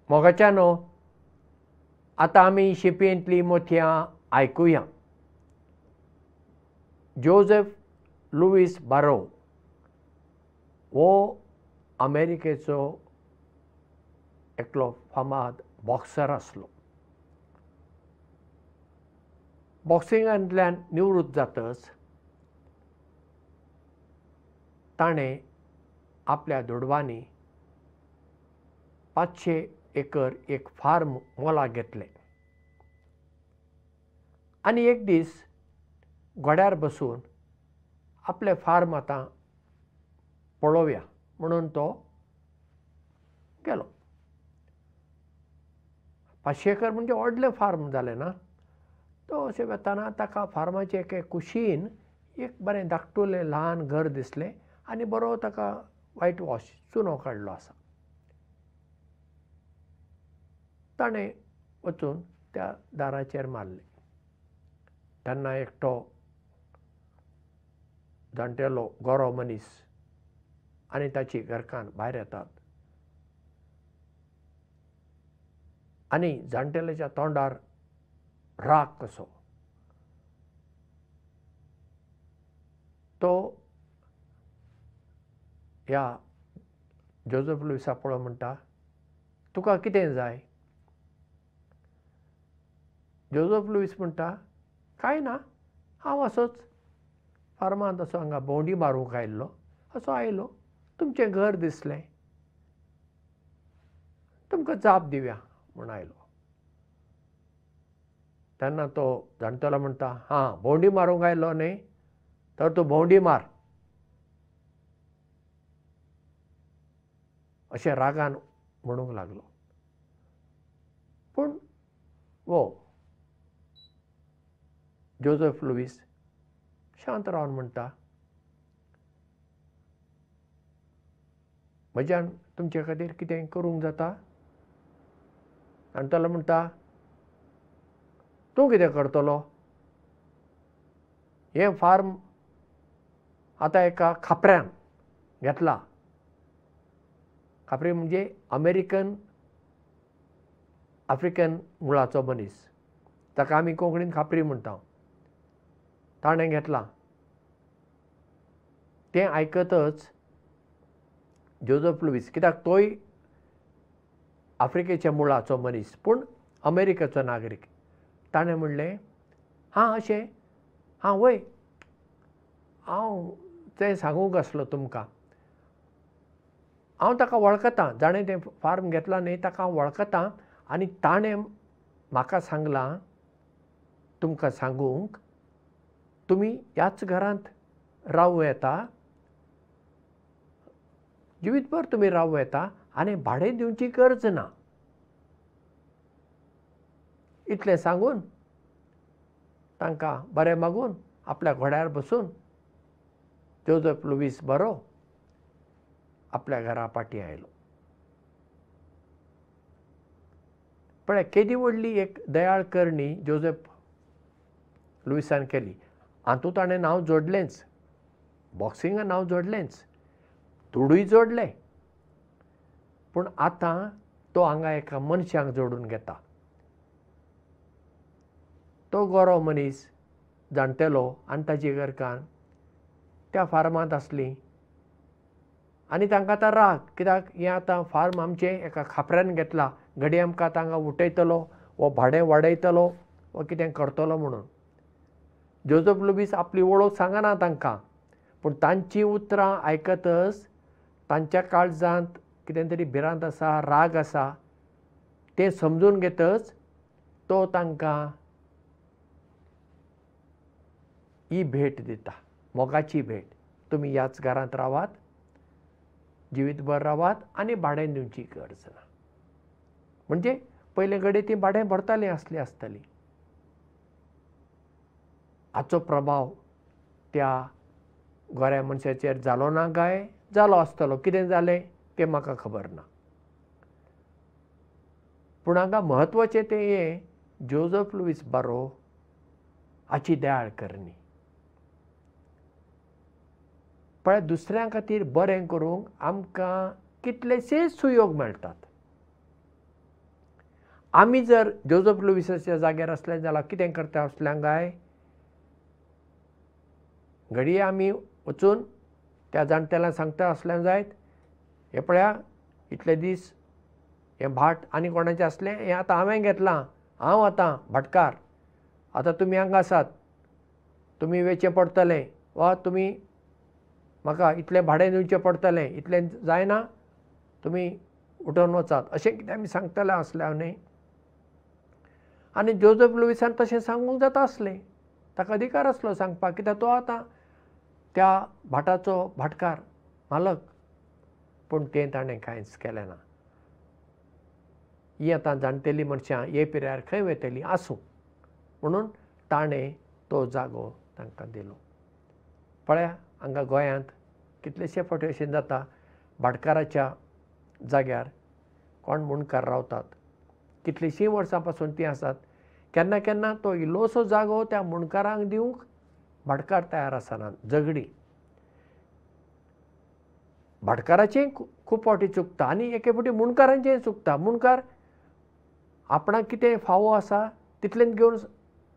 मोगाच्यानो आतां आमी शिंपयेंतलीं मोतयां आयकुया. जोझेफ लुईस बारो हो अमेरिकेचो एकलो फामाद बॉक्सर आसलो. बॉक्सिंगांतल्यान निवृत्त जातच ताणें आपल्या दुडवांनी 500 एकर एक फार्म मोलाक घेतलें आनी एक दीस घोड्यार बसून आपलें फार्म आतां पळोवया म्हणून तो गेलो. 500 एकर म्हणजे व्हडलें फार्म जालें ना. तो अशें वेताना ताका फार्माचे एके कुशीन एक बरें धाकटुलें ल्हान घर दिसलें आनी बरो ताका व्हायट वॉश चुनो काडलो आसा. ताणें वचून त्या दाराचेर मारलें. तेन्ना एकटो जाणटेलो गोरो मनीस आनी ताची घरकान्न भायर येतात आनी जाणटेल्याच्या तोंडार राग कसो. तो ह्या जोझेफ लुईसा पळोवन म्हणटा, तुका कितें जाय? जोझेफ लुईस म्हणटा, कांय ना, हांव असोच फार्मांत असो हांगा भोंवडी मारूंक आयिल्लो, असो आयलो, तुमचें घर दिसलें, तुमकां जाप दिवया म्हूण आयलो. तेन्ना तो जाणटेलो म्हणटा, हां, भोंवडी मारूंक आयलो न्ही, तर तूं भोंवडी मार. अशें रागान म्हणूंक लागलो. पूण वो जोझेफ लुईस शांत रावन म्हणटा, म्हज्यान तुमचे खातीर कितें करूंक जाता? जाणटेलो म्हणटा, तूं कितें करतलो? हें फार्म आतां एका खापऱ्यान घेतला. खापरी म्हणजे अमेरिकन आफ्रिकन मुळाचो मनीस, ताका आमी कोंकणीन खापरी म्हणटा. ताणें घेतला. तें आयकतच जोझेफ लुईस, कित्याक तोय आफ्रिकेच्या मुळाचो मनीस पूण अमेरिकेचो नागरीक, ताणें म्हणलें, हां अशें, हां वय, हांव तें सांगूंक आसलो तुमकां. हांव ताका वळखतां, जाणें तें फार्म घेतलां न्ही ताका हांव वळखतां आनी ताणें म्हाका सांगलां तुमकां सांगूंक, तुमी ह्याच घरांत रावूं येता, जिवीतभर तुमी रावूं येता आनी भाडें दिवची गरज ना. इतलें सांगून तांकां बरें मागून आपल्या घोड्यार बसून जोझेफ लुईस बारो आपल्या घरा पाटी आयलो. पळय, केदी व्हडली एक दयाळ करणी जोझेफ लुईसान केली. हातूंत ताणें नांव जोडलेंच, बॉक्सिंगान नांव जोडलेंच, दुडूय जोडलें, पूण आतां तो हांगा एका मनशाक जोडून घेता. तो गोरो मनीस जाणटेलो आनी ताची घरकान्न त्या फार्मांत आसलीं आनी तांकां आतां राग, कित्याक हें आतां फार्म आमचें एका खापऱ्यान घेतलां, घडी आमकां हांगा उठयतलो वो भाडें वाडयतलो वो कितें करतलो म्हणून. जोझेफ लुईस आपली वळख सांगना तांकां, पूण तांचीं उतरां आयकतच तांच्या काळजांत कितें तरी भिरांत आसा, राग आसा, तें समजून घेतच तो तांकां ही भेट दिता, मोगाची भेट. तुमी ह्याच घरांत रावात, जिवीतभर रावात आनी भाडें दिवची गरज ना. म्हणजे पयले घडी ती भाडें भरतालीं आसतलीं. हाचो प्रभाव त्या गोऱ्या मनशाचेर जालो ना काय? जालो आसतलो. कितें जालें तें म्हाका खबर ना. पूण हांगा म्हत्वाचें तें हें, जोझेफ लुईस बारो हाची दयाळ करणी. पळय, दुसऱ्यां खातीर बरें करूंक आमकां कितलेशेच सुयोग मेळटात. आमी जर जोझफ लुईसाच्या जाग्यार असले जाल्यार कितें करता असल्यांक काय, घडये आमी वचून त्या जाणटेल्यांक सांगता असल्यांक जायत, हे पळया इतले दीस हें भाट आनी कोणाचें असलें हें आतां हांवें घेतलां, हांव आतां भाटकार, आतां तुमी हांगा आसात, तुमी वेचचें पडटलें वा तुमी म्हाका इतलें भाडें दिवचें पडटलें, इतलें जायना, तुमी उठोवन वचात, अशें कितें आमी सांगतले आसल्यार न्ही. आनी जोझफ लुईसान तशें सांगूंक जाता आसलें, ताका अधिकार आसलो सांगपाक, कित्याक तो आतां त्या भाटाचो भाटकार मालक. पूण तें ताणें कांयच केलें ना. ही आतां जाणटेलीं मनशां हे पिरायेर खंय वयतलीं आसूं म्हणून ताणें तो जागो तांकां दिलो. पळया हांगा गोंयांत कितलेशे फावटी अशें जाता, भाटकाराच्या जाग्यार कोण मुणकार रावतात, कितलींशीं वर्सां पासून तीं आसात, केन्ना केन्ना तो इल्लोसो जागो त्या मुणकारांक दिवंक भाटकार तयार आसनात. झगडी भाटकाराचेंय खूब फावटी चुकता आनी एके फावटी मुणकारांचेंय चुकता. मुणकार आपणाक कितें फावो आसा तितलेंच घेवन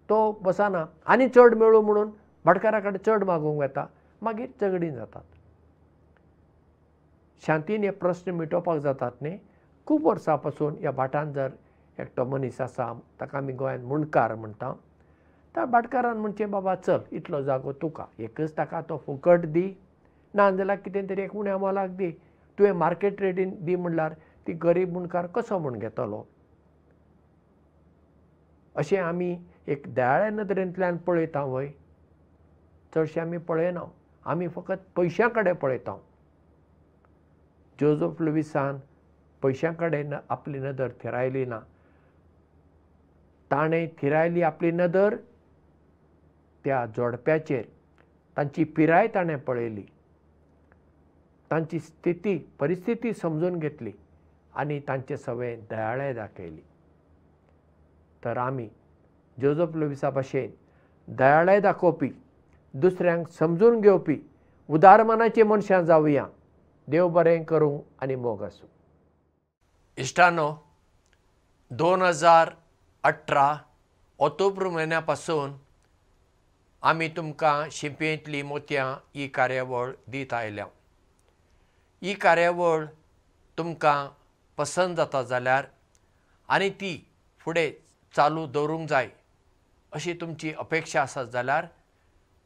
तो बसना आनी चड मेळूं म्हणून भाटकारा कडेन चड मागूंक येता, मागीर झगडीं जातात. शांतीन हे प्रस्न मिटोवपाक जातात न्ही. खूब वर्सां पासून ह्या भाटांत जर एकटो मनीस आसा, ताका आमी गोंयांत मुणकार म्हणटा, त्या भाटकारान म्हणचें बाबा चल इतलो जागो तुका, एकच ताका तो फुकट दी, नाजाल्यार कितें तरी एक उण्या मोलाक दी, तुवें मार्केट रेटीन दी म्हणल्यार ती गरीब मुणकार कसो म्हूण घेतलो. अशें आमी एक दयाळ्या नदरेंतल्यान पळयता वय, चडशें आमी पळयना, आमी फकत पयशां कडेन पळयता. जोझफ लुईसान पयशां कडेन आपली नदर थिरायली ना. ताणें थिरायली आपली नदर त्या जोडप्याचेर. तांची पिराय ताणें पळयली, तांची स्थिती परिस्थिती समजून घेतली आनी तांचे सवें दयाळे दाखयली. तर आमी जोझफ लुईसा भाशेन दयाळे दाखोवपी, दुसऱ्यांक समजून घेवपी उदारमनाची मनशां जावया. देव बरें करूं आनी मोग आसूं. इश्टानो, 2018 ऑक्टोबर म्हयन्या पासून आमी तुमकां शिंपयेंतलीं मोतयां ही कार्यावळ दीत आयल्या. ही कार्यावळ तुमकां पसंत जाता जाल्यार आनी ती फुडें चालू दवरूंक जाय अशी तुमची अपेक्षा आसत जाल्यार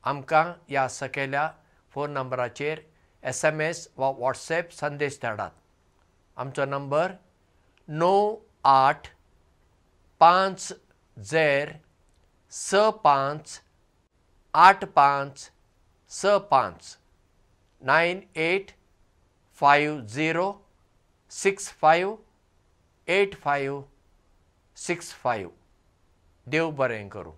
आमकां ह्या सकयल्या फोन नंबराचेर SMS वा WhatsApp संदेश धाडात. आमचो नंबर 9850658565 9850658565. देव बरें करूं.